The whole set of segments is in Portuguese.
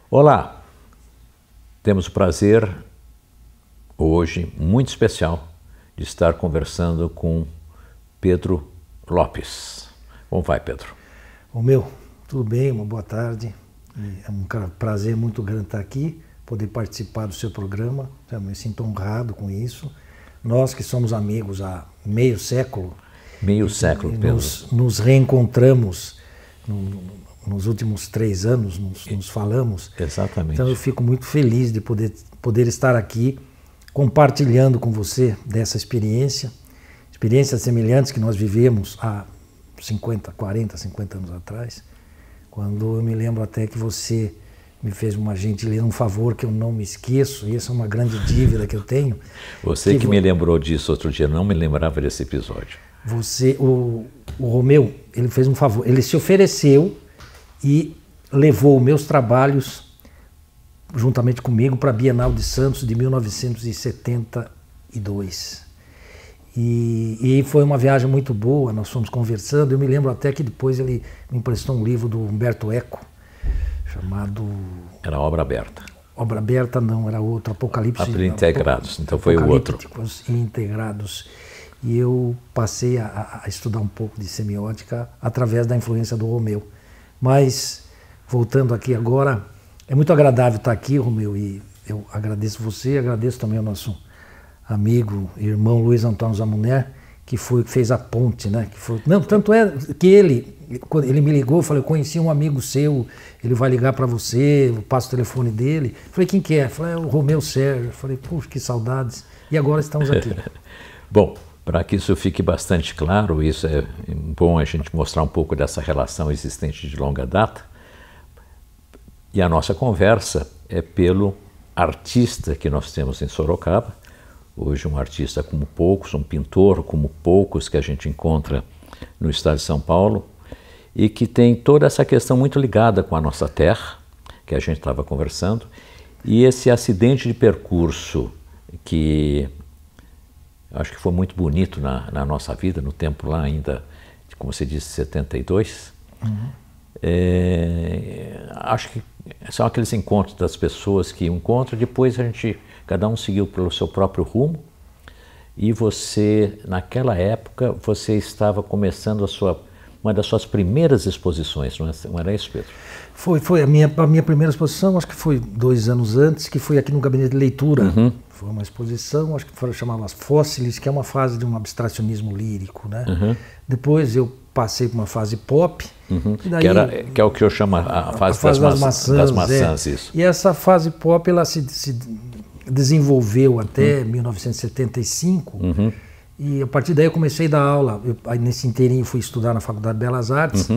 Olá, temos o prazer, hoje, muito especial, de estar conversando com Pedro Lopes. Como vai, Pedro? Tudo bem? Uma boa tarde. É um prazer muito grande estar aqui, poder participar do seu programa. Eu me sinto honrado com isso. Nós que somos amigos há meio século. Meio século, Pedro. Nos reencontramos nos últimos 3 anos, nos falamos. Exatamente. Então eu fico muito feliz de poder estar aqui compartilhando com você dessa experiências semelhantes que nós vivemos há 40, 50 anos atrás, quando eu me lembro até que você me fez uma gentileza, um favor que eu não me esqueço, e essa é uma grande dívida que eu tenho. Você que me lembrou disso outro dia, não me lembrava desse episódio. O Romeu, ele fez um favor, ele se ofereceu e levou meus trabalhos juntamente comigo para a Bienal de Santos de 1972. E foi uma viagem muito boa, nós fomos conversando. Eu me lembro até que depois ele me emprestou um livro do Humberto Eco, chamado... Era Obra Aberta. Obra Aberta não, era outro, Apocalipse... Integrados, então foi o outro. Apocalípticos e Integrados. E eu passei a estudar um pouco de semiótica através da influência do Romeu. Mas, voltando aqui agora, é muito agradável estar aqui, Romeu, e eu agradeço você, agradeço também ao nosso amigo, irmão Luiz Antônio Zamuner, que fez a ponte, né? Tanto é que quando ele me ligou, eu falei, eu conheci um amigo seu, ele vai ligar para você, eu passo o telefone dele. Eu falei, quem que é? Eu falei, é o Romeu Sérgio. Eu falei, puxa, que saudades. E agora estamos aqui. Bom, para que isso fique bastante claro, isso é bom a gente mostrar um pouco dessa relação existente de longa data. E a nossa conversa é pelo artista que nós temos em Sorocaba. Hoje um artista como poucos, um pintor como poucos que a gente encontra no estado de São Paulo e que tem toda essa questão muito ligada com a nossa terra, que a gente estava conversando, e esse acidente de percurso que acho que foi muito bonito na nossa vida, no tempo lá ainda, como você disse, 72. Acho que são aqueles encontros das pessoas que encontram, depois cada um seguiu pelo seu próprio rumo, e você, naquela época, você estava começando uma das suas primeiras exposições, não era isso, Pedro? Foi a minha primeira exposição, acho que foi 2 anos antes, que foi aqui no Gabinete de Leitura. Foi uma exposição, acho que chamava Fósseis, que é uma fase de um abstracionismo lírico, né? Depois eu passei por uma fase pop. Que é o que eu chamo a fase das maçãs, isso. E essa fase pop, ela se desenvolveu até 1975, e a partir daí eu comecei a dar aula. Aí nesse inteirinho fui estudar na Faculdade de Belas Artes.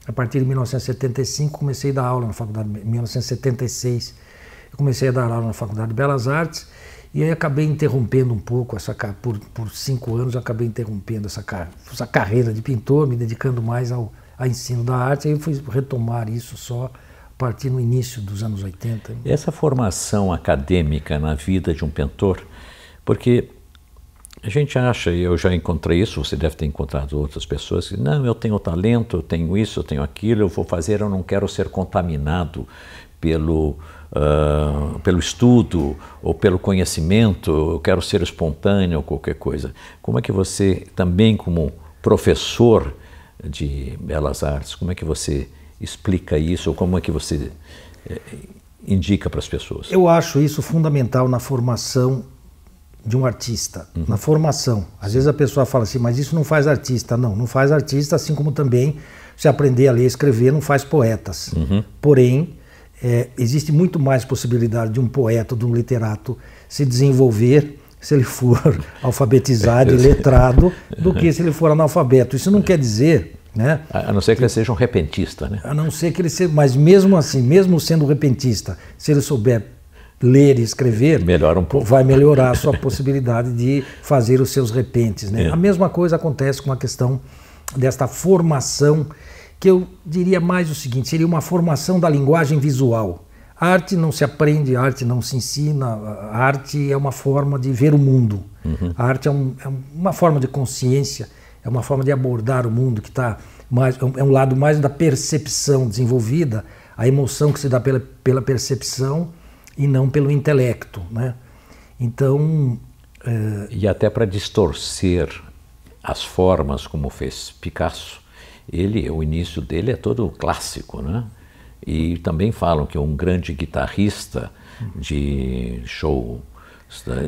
A partir de 1975 comecei a dar aula na Faculdade, 1976 eu comecei a dar aula na Faculdade de Belas Artes, e aí acabei interrompendo um pouco por 5 anos, acabei interrompendo essa carreira de pintor, me dedicando mais ao ensino da arte. Aí eu fui retomar isso só a partir no início dos anos 80. Essa formação acadêmica na vida de um pintor, porque a gente acha, e eu já encontrei isso, você deve ter encontrado outras pessoas, que não, eu tenho talento, eu tenho isso, eu tenho aquilo, eu vou fazer, eu não quero ser contaminado pelo estudo ou pelo conhecimento, eu quero ser espontâneo ou qualquer coisa. Como é que você, também como professor de Belas Artes, como é que você explica isso, ou como é que você indica para as pessoas? Eu acho isso fundamental na formação de um artista, na formação. Às vezes a pessoa fala assim, mas isso não faz artista. Não faz artista, assim como também se aprender a ler e escrever não faz poetas. Porém, existe muito mais possibilidade de um poeta, de um literato se desenvolver se ele for alfabetizado e letrado do que se ele for analfabeto. Isso não quer dizer, né? A não ser que ele seja um repentista, né? A não ser que ele seja, mas mesmo assim, mesmo sendo repentista, se ele souber ler e escrever, melhora um pouco. Vai melhorar a sua possibilidade de fazer os seus repentes, né? A mesma coisa acontece com a questão desta formação, que eu diria mais o seguinte, seria uma formação da linguagem visual. A arte não se aprende, a arte não se ensina, a arte é uma forma de ver o mundo. A arte é uma forma de consciência, é uma forma de abordar o mundo que está mais, é um lado mais da percepção desenvolvida. a emoção que se dá pela percepção e não pelo intelecto, né? Então... E até para distorcer as formas, como fez Picasso, o início dele é todo clássico, né? E também falam que um grande guitarrista de show,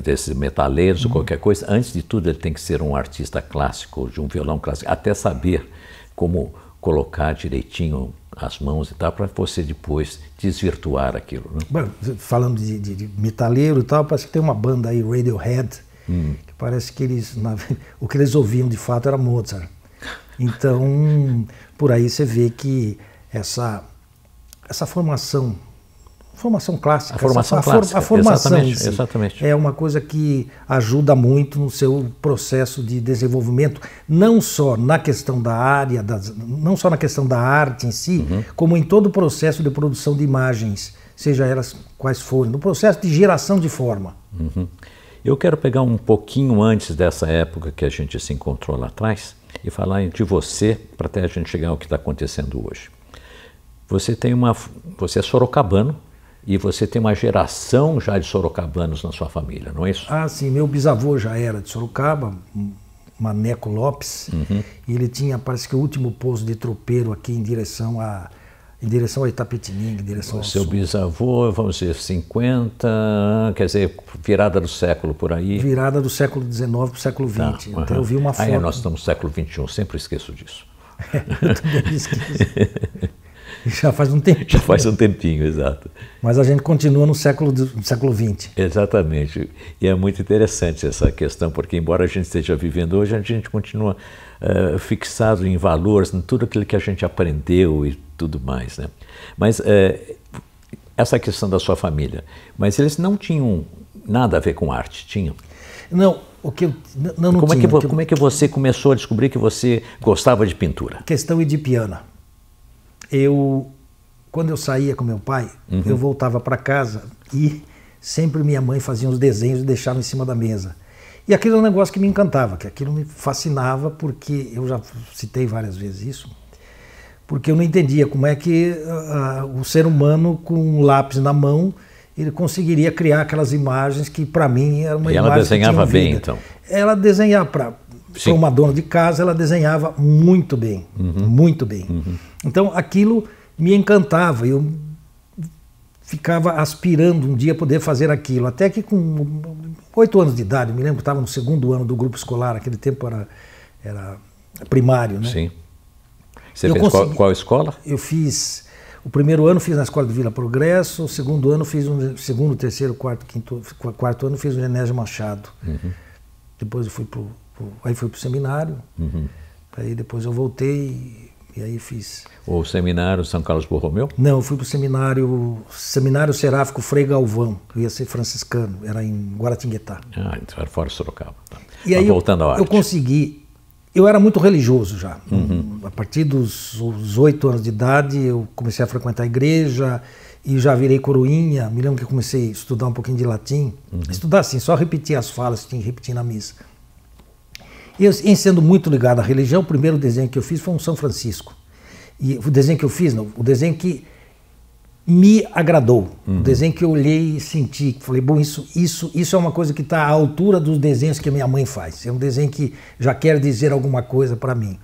desses metaleiros ou qualquer coisa, antes de tudo ele tem que ser um artista clássico, de um violão clássico, até saber como colocar direitinho as mãos e tal, para você depois desvirtuar aquilo, né? Bom, falando de metaleiro e tal, parece que tem uma banda aí, Radiohead, que parece que o que eles ouviam de fato era Mozart. Então, por aí você vê que essa formação clássica, a formação exatamente. É uma coisa que ajuda muito no seu processo de desenvolvimento, não só na questão da área, não só na questão da arte em si, como em todo o processo de produção de imagens, seja elas quais forem, no processo de geração de forma. Eu quero pegar um pouquinho antes dessa época que a gente se encontrou lá atrás e falar de você, para até a gente chegar ao que está acontecendo hoje. Você é sorocabano, e você tem uma geração já de sorocabanos na sua família, não é isso? Ah, sim. Meu bisavô já era de Sorocaba, Maneco Lopes, e ele tinha, parece que o último pouso de tropeiro aqui em direção a Itapetininga, em direção ao sul. Seu bisavô, vamos dizer, 50, quer dizer, virada do século por aí? Virada do século XIX para o século XX. Então eu vi uma foto... nós estamos no século XXI, sempre esqueço disso. Eu também me esqueço. Já faz um tempinho. Já faz um tempinho, exato. Mas a gente continua no século XX. Exatamente. E é muito interessante essa questão, porque embora a gente esteja vivendo hoje, a gente continua fixado em valores, em tudo aquilo que a gente aprendeu e tudo mais, né? Mas essa questão da sua família, mas eles não tinham nada a ver com arte, tinham? Não, o que eu não tinha. Como é que você começou a descobrir que você gostava de pintura? Questão edipiana. Quando eu saía com meu pai, eu voltava para casa e sempre minha mãe fazia uns desenhos e deixava em cima da mesa. E aquilo é um negócio que me encantava, que aquilo me fascinava, porque eu já citei várias vezes isso, porque eu não entendia como é que o ser humano com um lápis na mão ele conseguiria criar aquelas imagens que para mim era uma imagem. E ela desenhava bem, então? Ela desenhava para uma dona de casa, ela desenhava muito bem, muito bem. Então aquilo me encantava, eu ficava aspirando um dia poder fazer aquilo, até que com 8 anos de idade, eu me lembro que estava no 2º ano do grupo escolar, aquele tempo era primário, né? Sim. Você fez qual escola? Eu fiz, o 1º ano fiz na escola de Vila Progresso, o 2º ano fiz segundo, terceiro, quarto ano fiz no Genésio Machado. Depois eu fui aí fui para o seminário, aí depois eu voltei e aí fiz... O seminário São Carlos Borromeu? Não, eu fui para o seminário Seráfico Frei Galvão, eu ia ser franciscano, era em Guaratinguetá. Ah, então era fora de Sorocaba. E aí voltando à arte. Eu consegui, eu era muito religioso já, a partir dos 8 anos de idade eu comecei a frequentar a igreja e já virei coroinha, me lembro que eu comecei a estudar um pouquinho de latim, estudar assim, só repetir as falas, tinha que repetir na missa. E eu, em sendo muito ligado à religião, o primeiro desenho que eu fiz foi um São Francisco. E o desenho que eu fiz, não, o desenho que me agradou, o desenho que eu olhei e senti, falei, bom, isso é uma coisa que está à altura dos desenhos que a minha mãe faz. É um desenho que já quer dizer alguma coisa para mim.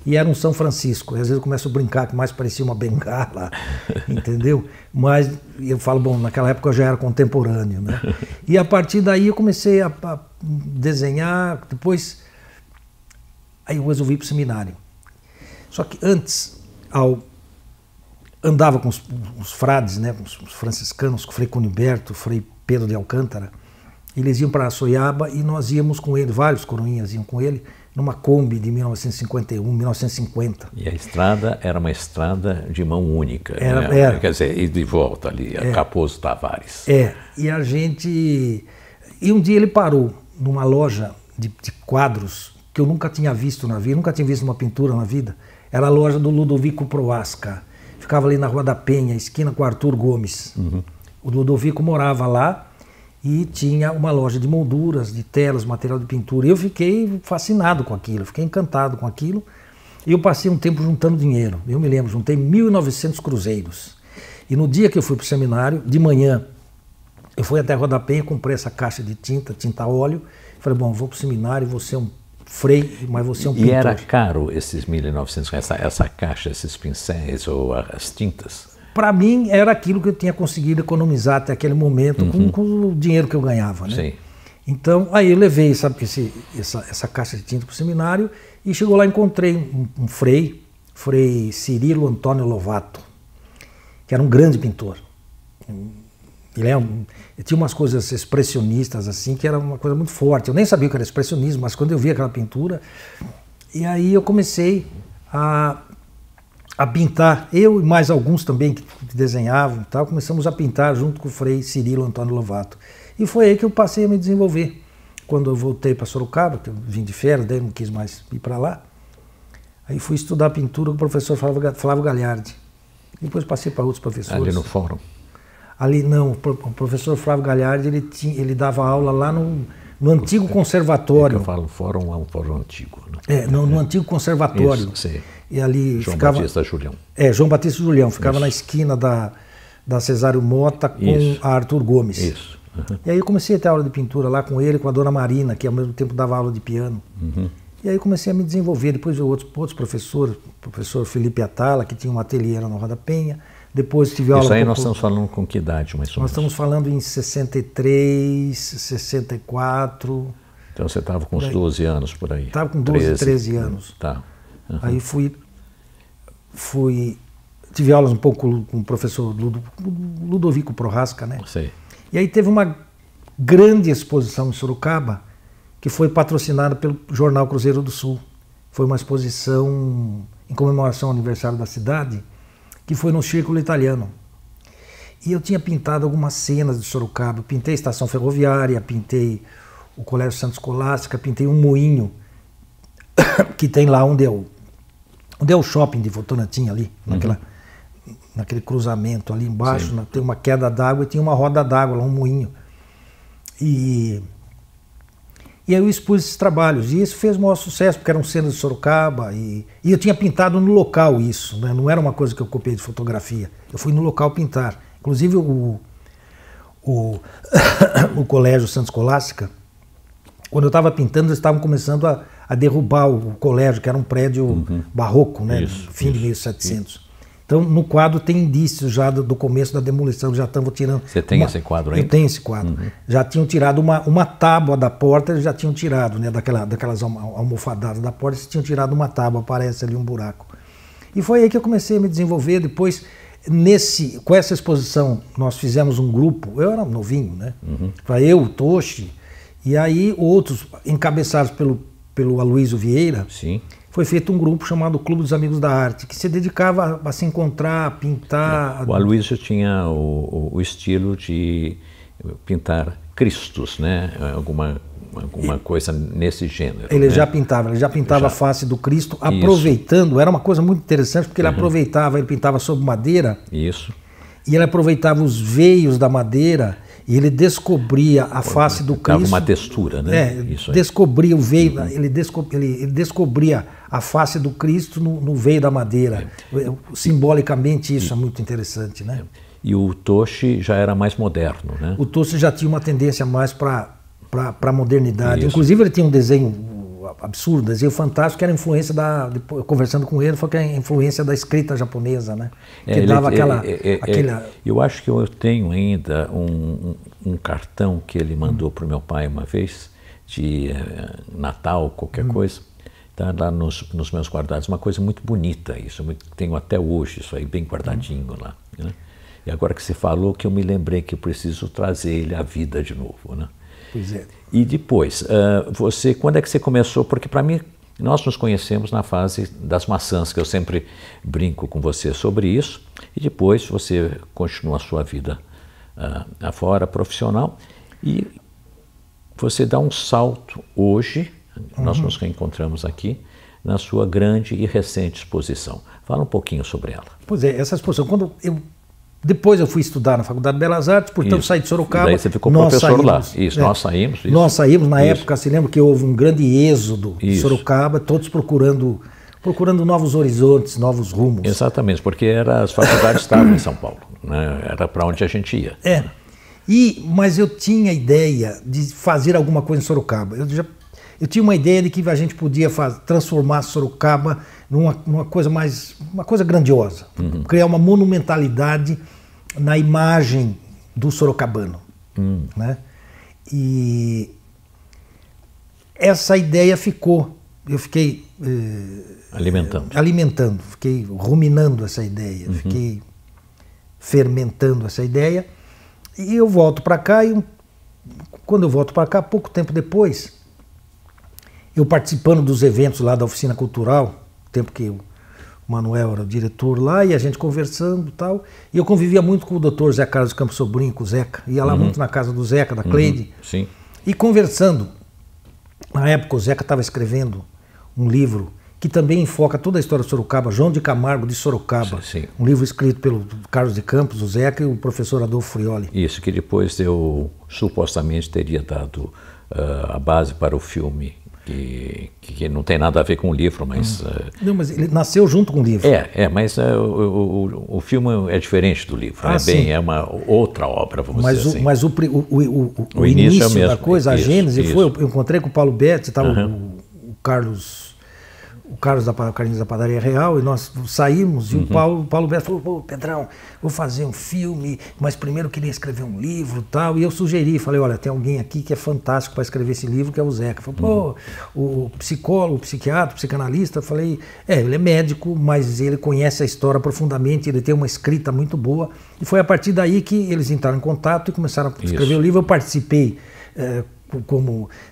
E era um São Francisco. E às vezes eu começo a brincar que mais parecia uma bengala, entendeu? Mas eu falo, bom, naquela época eu já era contemporâneo, né? E a partir daí eu comecei a desenhar, depois... Aí eu resolvi ir para o seminário. Só que antes, andava com os frades, né, com os franciscanos, com o Frei Cuniberto, o Frei Pedro de Alcântara, eles iam para Soiaba e nós íamos com ele, vários coroinhas iam com ele, numa Kombi de 1951, 1950. E a estrada era uma estrada de mão única, era. Quer dizer, ir de volta ali, Raposo Tavares. E a gente... E um dia ele parou numa loja de quadros que eu nunca tinha visto na vida, nunca tinha visto uma pintura na vida. Era a loja do Ludovico Proasca. Ficava ali na Rua da Penha, esquina com Arthur Gomes. O Ludovico morava lá e tinha uma loja de molduras, de telas, material de pintura. E eu fiquei fascinado com aquilo, fiquei encantado com aquilo. E eu passei um tempo juntando dinheiro. Eu me lembro, juntei 1.900 cruzeiros. E no dia que eu fui para o seminário, de manhã, eu fui até a Rua da Penha, comprei essa caixa de tinta a óleo. Falei, bom, vou para o seminário, vou ser um frei, mas vou ser um pintor. E era caro esses R$1.900, essa caixa, esses pincéis ou as tintas? Para mim, era aquilo que eu tinha conseguido economizar até aquele momento com o dinheiro que eu ganhava, né? Sim. Então, aí eu levei, essa caixa de tinta para o seminário e chegou lá e encontrei um frei Cirilo Antônio Lovato, que era um grande pintor. Ele tinha umas coisas expressionistas assim, que era uma coisa muito forte. Eu nem sabia o que era expressionismo, mas quando eu vi aquela pintura, e aí eu comecei a pintar, eu e mais alguns também que desenhavam e tal, começamos a pintar junto com o frei Cirilo Antônio Lovato. E foi aí que eu passei a me desenvolver. Quando eu voltei para Sorocaba, que eu vim de férias, daí não quis mais ir para lá, aí fui estudar pintura com o professor Flávio Gagliardi. Depois passei para outros professores. Ali no fórum? Ali não, o professor Flávio Gagliardi, ele dava aula lá no antigo conservatório. É que eu falo fórum é um fórum antigo. Né? No antigo conservatório. Isso, sim. E ali João ficava, Batista Julião. João Batista Julião, ficava na esquina da Cesário Mota com a Arthur Gomes. Isso. Uhum. E aí eu comecei a ter aula de pintura lá com ele, com a dona Marina, que ao mesmo tempo dava aula de piano. E aí eu comecei a me desenvolver. Depois outros professores, o professor Felipe Atala, que tinha um ateliê lá no Rua da Penha. Depois tive aula... Isso aí nós estamos falando com que idade, mais ou menos? Nós estamos falando em 63, 64... Então você estava com uns 12 anos por aí? Estava com 12, 13 anos. Tá. Uhum. Aí tive aulas um pouco com o professor Ludovico Prohaska, né? Sei. E aí teve uma grande exposição em Sorocaba, que foi patrocinada pelo jornal Cruzeiro do Sul. Foi uma exposição em comemoração ao aniversário da cidade, que foi no Círculo Italiano. E eu tinha pintado algumas cenas de Sorocaba. Eu pintei a estação ferroviária, pintei o Colégio Santa Escolástica, pintei um moinho que tem lá onde é o shopping de Votorantim ali, naquele cruzamento ali embaixo, tem uma queda d'água e tinha uma roda d'água lá, um moinho. E aí eu expus esses trabalhos, e isso fez o maior sucesso, porque eram cenas de Sorocaba, e eu tinha pintado no local isso, né? Não era uma coisa que eu copiei de fotografia, eu fui no local pintar. Inclusive o Colégio Santa Escolástica, quando eu estava pintando, eles estavam começando a derrubar o colégio, que era um prédio barroco, né? Fim de 1700. Então, no quadro tem indícios já do começo da demolição, já estavam tirando... Você tem esse quadro aí? Eu tenho esse quadro. Já tinham tirado uma tábua da porta, eles já tinham tirado, né? Daquelas almofadadas da porta, eles tinham tirado uma tábua, aparece ali um buraco. E foi aí que eu comecei a me desenvolver. Depois, com essa exposição, nós fizemos um grupo, eu era novinho, né? Eu, o Toshi, e aí outros, encabeçados pelo Aloysio Vieira. Sim. Foi feito um grupo chamado Clube dos Amigos da Arte, que se dedicava a se encontrar, a pintar... O Aloysio tinha o estilo de pintar Cristos, né? Alguma coisa nesse gênero. Ele né? já pintava a face do Cristo, aproveitando, era uma coisa muito interessante, porque ele pintava sobre madeira. Isso. E ele aproveitava os veios da madeira e ele descobria a face do Cristo. Dava uma textura, né? Isso aí. Descobria o veio, ele descobria a face do Cristo no veio da madeira. Simbolicamente isso é muito interessante, né? E o Toshi já era mais moderno, né? O Toshi já tinha uma tendência mais para a modernidade. Isso. Inclusive ele tinha um desenho absurdo, desenho fantástico, que era a influência conversando com ele, foi que a influência da escrita japonesa, né? Que dava aquela... Eu acho que eu tenho ainda um cartão que ele mandou para o meu pai uma vez, de Natal, qualquer coisa, tá lá nos meus guardados, uma coisa muito bonita isso, eu tenho até hoje isso aí bem guardadinho lá, né? E agora que você falou, que eu me lembrei que eu preciso trazer ele à vida de novo, né? Pois é. E depois, quando é que você começou? Porque para mim, nós nos conhecemos na fase das maçãs, que eu sempre brinco com você sobre isso, e depois você continua a sua vida afora, profissional, e você dá um salto hoje, nós nos reencontramos aqui, na sua grande e recente exposição. Fala um pouquinho sobre ela. Pois é, essa exposição, depois eu fui estudar na Faculdade de Belas Artes, portanto saí de Sorocaba. E daí você ficou professor lá. Isso, nós saímos. Isso. Nós saímos, na época, se lembra que houve um grande êxodo em Sorocaba, todos procurando procurando novos horizontes, novos rumos. Exatamente, porque as faculdades estavam em São Paulo, né? Era para onde a gente ia. Mas eu tinha a ideia de fazer alguma coisa em Sorocaba. Eu tinha uma ideia de que a gente podia transformar Sorocaba numa coisa grandiosa, criar uma monumentalidade na imagem do sorocabano, né? E essa ideia ficou. Eu fiquei alimentando, fiquei ruminando essa ideia, fiquei fermentando essa ideia. E eu volto para cá e quando eu volto para cá, pouco tempo depois, eu participando dos eventos lá da oficina cultural, tempo que o Manuel era o diretor lá, e a gente conversando e tal, e eu convivia muito com o Dr. Zé Carlos Campos Sobrinho, com o Zeca, ia lá muito na casa do Zeca, da Cleide, sim. E conversando. Na época o Zeca estava escrevendo um livro que também enfoca toda a história de Sorocaba, João de Camargo de Sorocaba, sim. Um livro escrito pelo Carlos de Campos, o Zeca e o professor Adolfo Frioli. Isso, que depois eu supostamente teria dado a base para o filme, que não tem nada a ver com o livro, mas... Não, mas ele nasceu junto com o livro. Mas o filme é diferente do livro, é uma outra obra, vamos dizer assim. Mas o início é mesmo, da coisa, a gênese, eu encontrei com o Paulo Betti, estava o Carlos da Carlinhos da Padaria Real, e nós saímos e o Paulo Betti falou: pô, Pedrão, vou fazer um filme, mas primeiro eu queria escrever um livro e tal. E eu sugeri, falei: olha, tem alguém aqui que é fantástico para escrever esse livro, que é o Zeca. Falei: pô, o psicólogo, o psiquiatra, o psicanalista. Eu falei: ele é médico, mas ele conhece a história profundamente, ele tem uma escrita muito boa. E foi a partir daí que eles entraram em contato e começaram a escrever o livro. Eu participei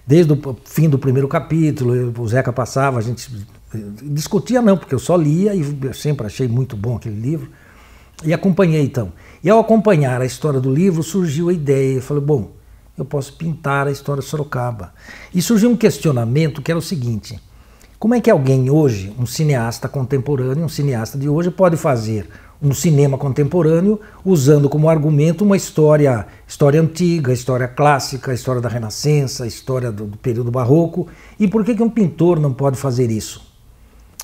desde o fim do primeiro capítulo, o Zeca passava, a gente discutia não, porque eu só lia e eu sempre achei muito bom aquele livro e acompanhei então. E ao acompanhar a história do livro surgiu a ideia, eu falei: bom, eu posso pintar a história de Sorocaba. E surgiu um questionamento que era o seguinte: como é que alguém hoje, um cineasta contemporâneo, um cineasta de hoje, pode fazer um cinema contemporâneo usando como argumento uma história antiga, história clássica, história da Renascença, história do período barroco, e por que um pintor não pode fazer isso?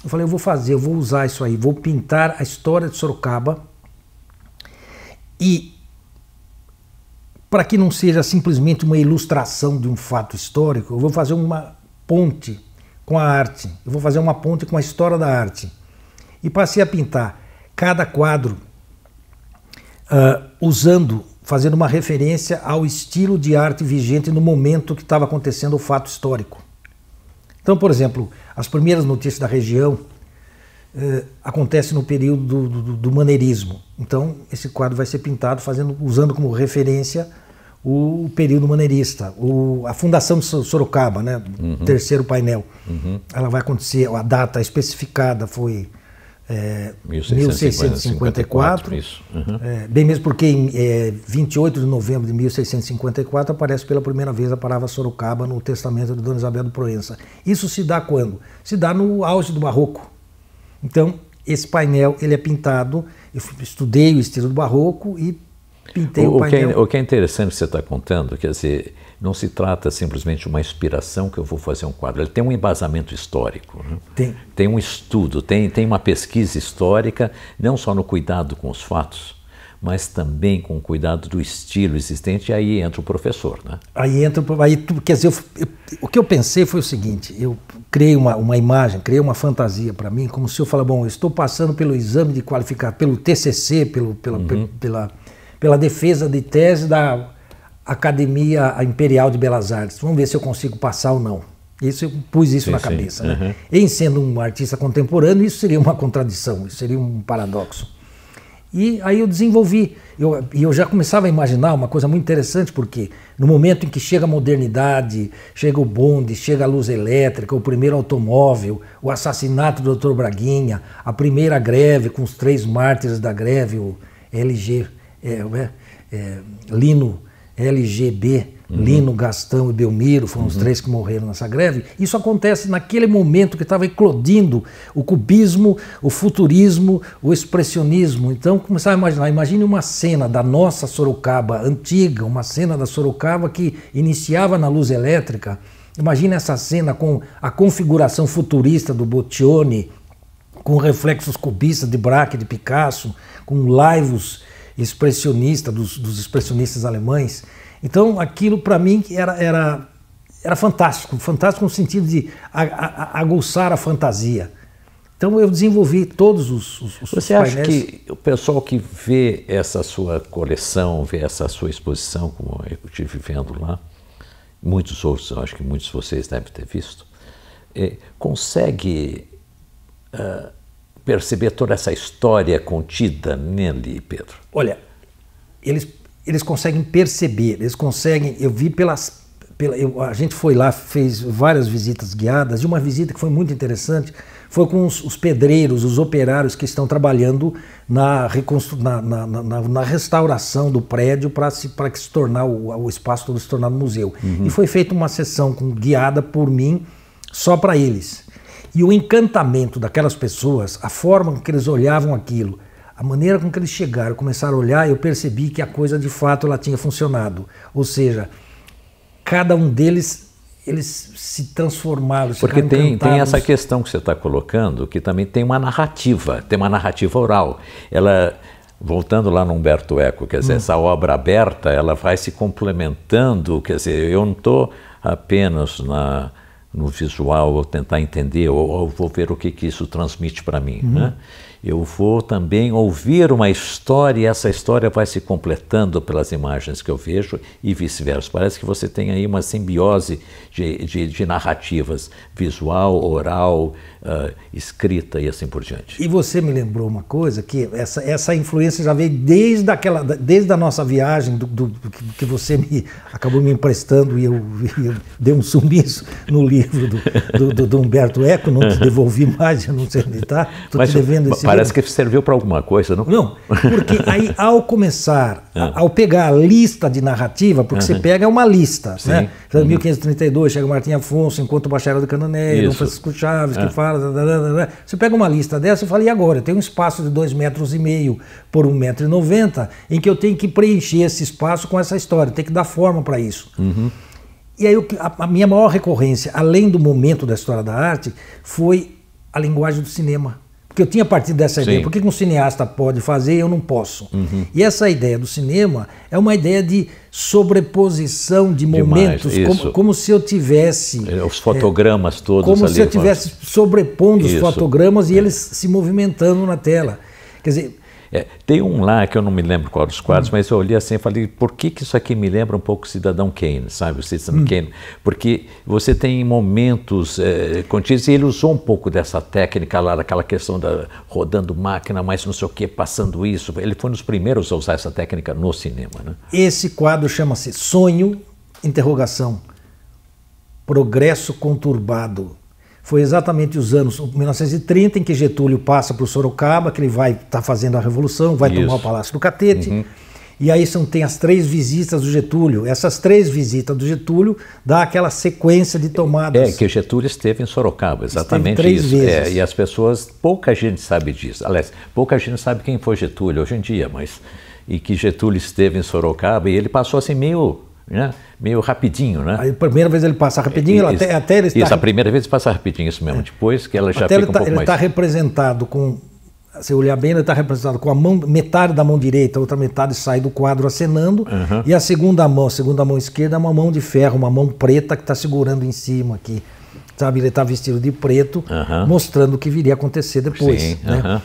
Eu falei: eu vou usar isso aí, vou pintar a história de Sorocaba, e para que não seja simplesmente uma ilustração de um fato histórico, eu vou fazer uma ponte com a arte, eu vou fazer uma ponte com a história da arte. E passei a pintar cada quadro fazendo uma referência ao estilo de arte vigente no momento que estava acontecendo o fato histórico. Então, por exemplo, as primeiras notícias da região acontecem no período do maneirismo. Então, esse quadro vai ser pintado usando como referência o período maneirista, a fundação de Sorocaba, né? Terceiro painel. Ela vai acontecer, a data especificada foi 1654, isso. Bem mesmo porque em 28 de novembro de 1654 aparece pela primeira vez a palavra Sorocaba no testamento de Dona Isabel do Proença. Isso se dá quando? Se dá no auge do barroco. Então, esse painel ele é pintado, eu estudei o estilo do barroco e pintei o painel. O que é interessante que você está contando, quer dizer, não se trata simplesmente de uma inspiração que eu vou fazer um quadro, ele tem um embasamento histórico, né? Tem um estudo, tem uma pesquisa histórica, não só no cuidado com os fatos, mas também com o cuidado do estilo existente, e aí entra o professor, né? Quer dizer, o que eu pensei foi o seguinte: eu criei uma imagem, criei uma fantasia para mim, como se eu falasse: bom, eu estou passando pelo exame de qualificação, pelo TCC, pela defesa de tese da Academia Imperial de Belas Artes. Vamos ver se eu consigo passar ou não. Eu pus isso na cabeça. Né? Em sendo um artista contemporâneo, isso seria uma contradição, isso seria um paradoxo. E aí eu desenvolvi, eu já começava a imaginar uma coisa muito interessante, porque no momento em que chega a modernidade, chega o bonde, chega a luz elétrica, o primeiro automóvel, o assassinato do Dr. Braguinha, a primeira greve com os 3 mártires da greve, o Lino, LGB, Lino, Gastão e Belmiro, foram os 3 que morreram nessa greve. Isso acontece naquele momento que estava eclodindo o cubismo, o futurismo, o expressionismo. Então começava a imaginar, imagine uma cena da nossa Sorocaba antiga, uma cena da Sorocaba que iniciava na luz elétrica. Imagine essa cena com a configuração futurista do Boccioni, com reflexos cubistas de Braque, de Picasso, com laivos expressionistas, dos expressionistas alemães. Então aquilo para mim era fantástico, fantástico no sentido de aguçar a fantasia. Então eu desenvolvi todos os Você acha que o pessoal que vê essa sua coleção, vê essa sua exposição, como eu estive vendo lá, muitos outros, eu acho que muitos de vocês devem ter visto, consegue perceber toda essa história contida nele, Pedro? Olha, eles conseguem perceber, eles conseguem, eu vi a gente foi lá, fez várias visitas guiadas, e uma visita que foi muito interessante foi com os pedreiros, os operários que estão trabalhando na restauração do prédio para que se tornar o espaço todo se tornar um museu. E foi feita uma sessão guiada por mim só para eles. E o encantamento daquelas pessoas, a forma com que eles olhavam aquilo, a maneira com que eles chegaram, começaram a olhar, eu percebi que a coisa de fato ela tinha funcionado. Ou seja, cada um deles, eles se transformaram. Porque tem essa questão que você está colocando, que também tem uma narrativa oral. Ela, voltando lá no Umberto Eco, quer dizer, essa obra aberta, ela vai se complementando, quer dizer, eu não estou apenas no visual, ou tentar entender, ou vou ver o que isso transmite para mim, né? Eu vou também ouvir uma história e essa história vai se completando pelas imagens que eu vejo e vice-versa. Parece que você tem aí uma simbiose de narrativas, visual, oral, escrita e assim por diante. E você me lembrou uma coisa, que essa influência já veio desde a nossa viagem, que você acabou me emprestando e eu dei um sumiço no livro do Umberto Eco, não te devolvi mais, eu não sei onde está, estou te devendo esse parece que serviu para alguma coisa, não? Não, porque aí ao começar, ao pegar a lista de narrativa, porque você pega uma lista, né? Em 1532 chega Martim Afonso, encontra o Bacharel de Cananéia, Dom Francisco Chaves, que fala... Você pega uma lista dessa e fala, e agora? Eu tenho um espaço de 2,5 metros por 1,90 m, em que eu tenho que preencher esse espaço com essa história, tenho que dar forma para isso. E aí a minha maior recorrência, além do momento da história da arte, foi a linguagem do cinema. Porque eu tinha partido dessa ideia, por que um cineasta pode fazer e eu não posso? E essa ideia do cinema é uma ideia de sobreposição de momentos, como se eu tivesse... Os fotogramas todos como ali. Se eu estivesse sobrepondo os fotogramas e eles se movimentando na tela. Quer dizer... tem um lá que eu não me lembro qual dos quadros, mas eu olhei assim e falei, por que isso aqui me lembra um pouco Cidadão Kane, sabe? O Cidadão Kane, porque você tem momentos contínuos e ele usou um pouco dessa técnica lá, daquela questão da rodando máquina, mas não sei o que, passando isso. Ele foi um dos primeiros a usar essa técnica no cinema, né? Esse quadro chama-se Sonho, interrogação, Progresso Conturbado. Foi exatamente os anos 1930 em que Getúlio passa para o Sorocaba, que ele vai estar fazendo a Revolução, vai tomar o Palácio do Catete. E aí tem as 3 visitas do Getúlio. Essas 3 visitas do Getúlio dá aquela sequência de tomadas. Que Getúlio esteve em Sorocaba, exatamente esteve 3 isso. vezes. E as pessoas, pouca gente sabe disso. Aliás, pouca gente sabe quem foi Getúlio hoje em dia, mas e que Getúlio esteve em Sorocaba e ele passou assim meio rapidinho, né? A primeira vez ele passa rapidinho, até ele está... Isso, a primeira vez ele passa rapidinho, isso mesmo. Depois que ela já fica um pouco mais... Ele está representado com... Se olhar bem, ele está representado com a mão, metade da mão direita, a outra metade sai do quadro acenando, e a segunda mão esquerda é uma mão de ferro, uma mão preta que está segurando em cima aqui. Sabe, ele está vestido de preto, mostrando o que viria a acontecer depois. Sim, né?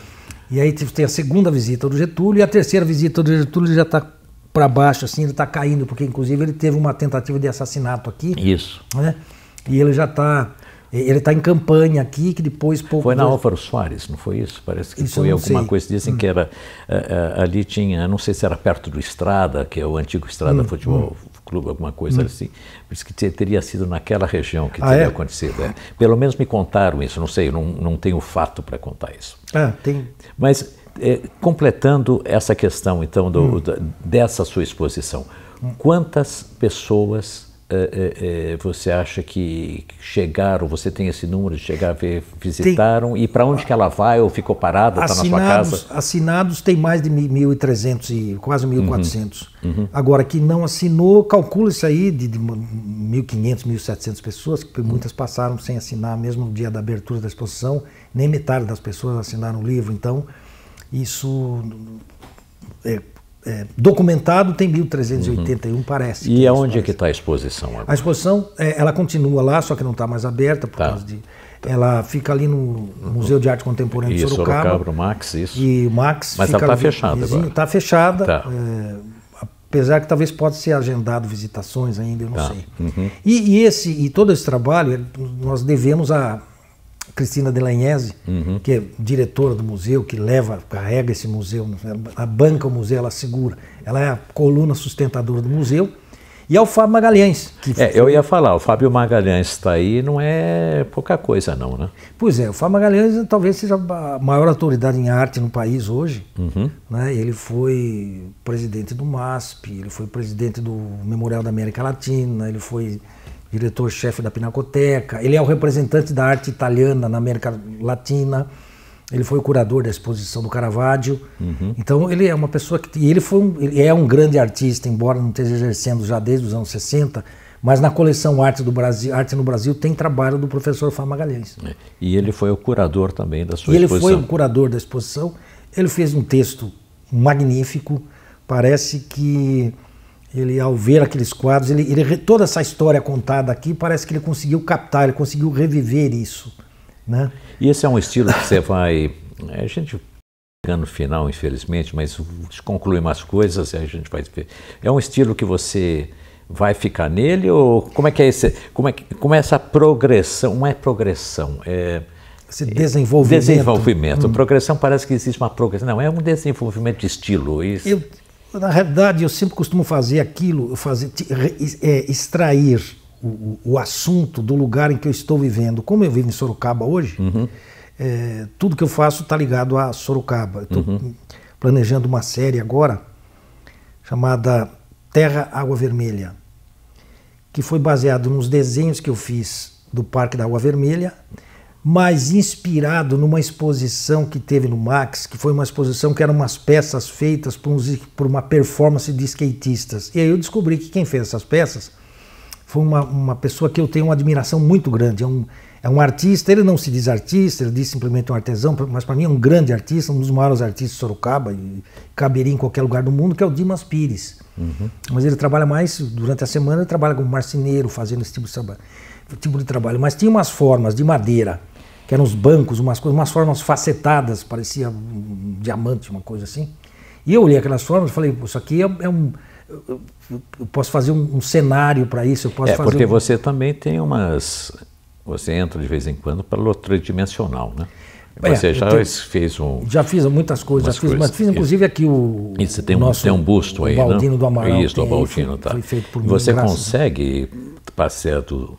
E aí tem a segunda visita do Getúlio, e a terceira visita do Getúlio já está para baixo, assim, ele está caindo, porque inclusive ele teve uma tentativa de assassinato aqui. Isso. Né? E ele já está... Ele está em campanha aqui, que depois... Foi na Álvaro Soares, não foi isso? Parece que isso foi alguma coisa, dizem que era... ali tinha, não sei se era perto do Estrada, que é o antigo Estrada Futebol Clube, alguma coisa assim. Por isso que teria sido naquela região que teria acontecido. Pelo menos me contaram isso, não sei, não tenho fato para contar isso. Tem. Mas, completando essa questão, então, dessa sua exposição, quantas pessoas você acha que chegaram, você tem esse número de chegar a ver, visitaram, e para onde que ela vai ou ficou parada, está na sua casa? Assinados tem mais de 1.300 e quase 1.400. Agora, que não assinou, calcula isso aí de 1.500, 1.700 pessoas, que muitas passaram sem assinar, mesmo no dia da abertura da exposição, nem metade das pessoas assinaram o livro, então isso documentado tem 1.381, parece. E aonde é que está a exposição agora? A exposição, ela continua lá, só que não está mais aberta, por causa de... Ela fica ali no Museu de Arte Contemporânea de Sorocaba. O Max, isso. E o Max Mas fica ela está fechada agora. Está fechada, apesar que talvez possa ser agendado visitações ainda, eu não sei. E todo esse trabalho, nós devemos a Cristina Delagnese, que é diretora do museu, que carrega esse museu, ela banca o museu, ela segura. Ela é a coluna sustentadora do museu. E ao Fábio Magalhães. Eu ia falar, o Fábio Magalhães está aí, não é pouca coisa não, né? Pois é, o Fábio Magalhães talvez seja a maior autoridade em arte no país hoje. Né? Ele foi presidente do MASP, ele foi presidente do Memorial da América Latina, ele foi diretor-chefe da Pinacoteca, ele é o representante da arte italiana na América Latina, ele foi o curador da exposição do Caravaggio. Então ele é uma pessoa que... E ele é um grande artista, embora não esteja exercendo já desde os anos 60, mas na coleção Arte no Brasil tem trabalho do professor Fábio Magalhães. E ele foi o curador também da sua exposição. Ele foi o curador da exposição, ele fez um texto magnífico, parece que... Ele, ao ver aqueles quadros, toda essa história contada aqui, parece que ele conseguiu captar, ele conseguiu reviver isso. Né? E esse é um estilo que você vai... A gente vai no final, infelizmente, mas conclui umas coisas e a gente vai ver. É um estilo que você vai ficar nele ou como é que é esse... Como é essa progressão? Não é progressão, esse desenvolvimento. Desenvolvimento. Progressão parece que existe uma progressão. Não, é um desenvolvimento de estilo. Isso. Na realidade, eu sempre costumo fazer aquilo, extrair o assunto do lugar em que eu estou vivendo. Como eu vivo em Sorocaba hoje, tudo que eu faço está ligado a Sorocaba. Estou planejando uma série agora chamada Terra Água Vermelha, que foi baseado nos desenhos que eu fiz do Parque da Água Vermelha, mas inspirado numa exposição que teve no Max, que foi uma exposição que eram umas peças feitas por uma performance de skatistas. E aí eu descobri que quem fez essas peças foi uma pessoa que eu tenho uma admiração muito grande. É um artista, ele não se diz artista, ele diz simplesmente um artesão, mas para mim é um grande artista, um dos maiores artistas de Sorocaba, e caberia em qualquer lugar do mundo, que é o Dimas Pires. Mas ele trabalha mais, durante a semana, ele trabalha como marceneiro, fazendo esse tipo de trabalho. Mas tinha umas formas de madeira, que eram os bancos, umas formas facetadas, parecia um diamante, uma coisa assim. E eu olhei aquelas formas e falei, isso aqui eu posso fazer um cenário para isso, eu posso fazer... Porque você também tem umas... Você entra de vez em quando para o tridimensional, né? Você já fez um... Já fiz muitas coisas, mas fiz inclusive aqui o... E você tem um busto aí, né? O Baldino do Amaral. Isso, do Baldino, tá. Foi feito por mim, você consegue passear do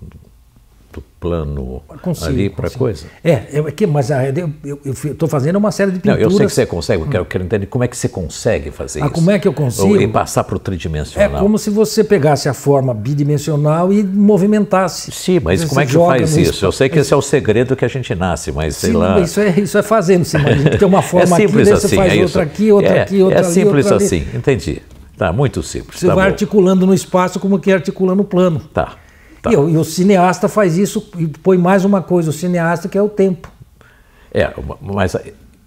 plano ali para coisa? Mas eu estou fazendo uma série de pinturas... Não, eu sei que você consegue, eu quero entender como é que você consegue fazer isso. Como é que eu consigo? E passar para o tridimensional. É como se você pegasse a forma bidimensional e movimentasse. Sim, mas como é que faz isso? Eu sei que esse é o segredo que a gente nasce, mas sei lá... Isso é fazendo, você imagina, tem uma forma aqui, daí você faz outra aqui, outra aqui, outra ali, simples outra assim, entendi. Tá, muito simples. Você vai articulando no espaço como que articula no plano. Tá. E o cineasta faz isso e põe mais uma coisa, o cineasta, que é o tempo. Mas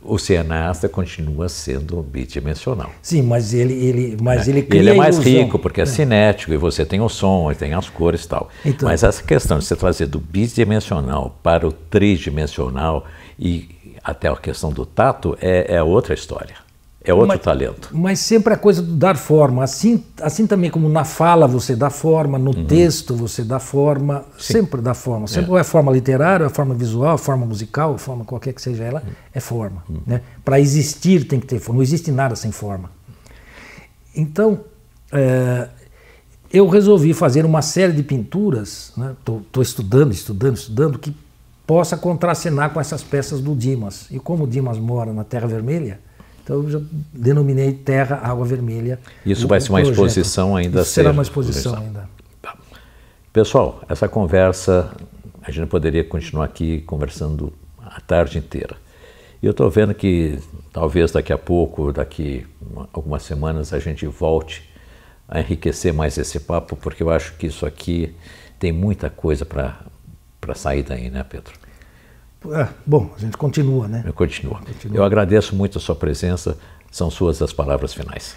o cineasta continua sendo bidimensional. Sim, mas ele cria Ele é mais ilusão. rico, porque é cinético, e você tem o som, e tem as cores e tal. Então, mas essa questão de você trazer do bidimensional para o tridimensional e até a questão do tato é outra história. É outro talento. Mas sempre a coisa do dar forma. Assim também como na fala você dá forma, no texto você dá forma, sempre dá forma. Sempre ou é forma literária, ou é forma visual, ou forma musical, ou forma qualquer que seja ela, é forma. Né? Para existir tem que ter forma. Não existe nada sem forma. Então, eu resolvi fazer uma série de pinturas, estou estudando, que possa contracenar com essas peças do Dimas. E como o Dimas mora na Terra Vermelha, então eu já denominei Terra Água Vermelha. Isso vai ser uma exposição ainda? Será uma exposição ainda. Tá. Pessoal, essa conversa, a gente poderia continuar aqui conversando a tarde inteira. E eu estou vendo que talvez daqui a pouco, daqui algumas semanas, a gente volte a enriquecer mais esse papo, porque eu acho que isso aqui tem muita coisa para sair daí, né, Pedro? Bom, a gente continua, né? Continua. Eu agradeço muito a sua presença, são suas as palavras finais.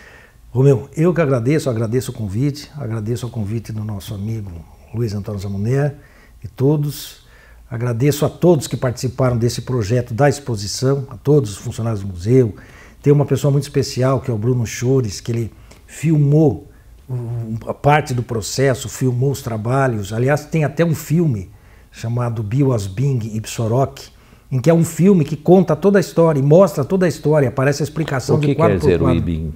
Romeu, eu que agradeço o convite do nosso amigo Luiz Antônio Zamuner e todos. Agradeço a todos que participaram desse projeto da exposição, a todos os funcionários do museu. Tem uma pessoa muito especial, que é o Bruno Chores, que ele filmou a parte do processo, filmou os trabalhos. Aliás, tem até um filme chamado Biwas Bing Ibsorok, em que é um filme que conta toda a história e mostra toda a história, aparece a explicação de quadro por quadro. O que quer dizer o Ibing?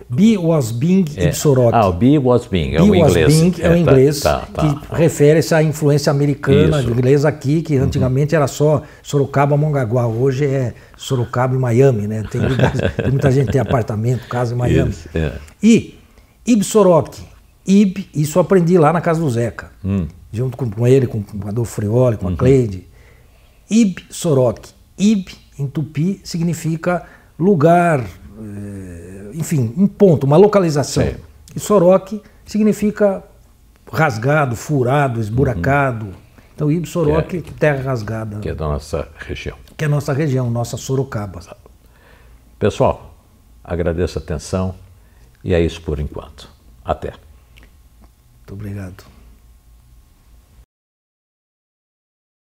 Bi was Bing Ibsorok. O Bi was Bing, é o inglês. Bing é o inglês, que refere-se à influência americana, inglesa aqui, que antigamente era só Sorocaba, Mongaguá. Hoje é Sorocaba e Miami, né? Tem muita gente que tem apartamento, casa em Miami. E Ibsorok, isso eu aprendi lá na casa do Zeca, junto com ele, com o Adolfo Freoli, com a Cleide. Ibsorok, Ib em tupi significa lugar, enfim, um ponto, uma localização. Sim. E Sorok significa rasgado, furado, esburacado. Então, Ibsorok, terra rasgada. Que é da nossa região. Que é a nossa região, nossa Sorocaba. Pessoal, agradeço a atenção e é isso por enquanto. Até. Muito obrigado.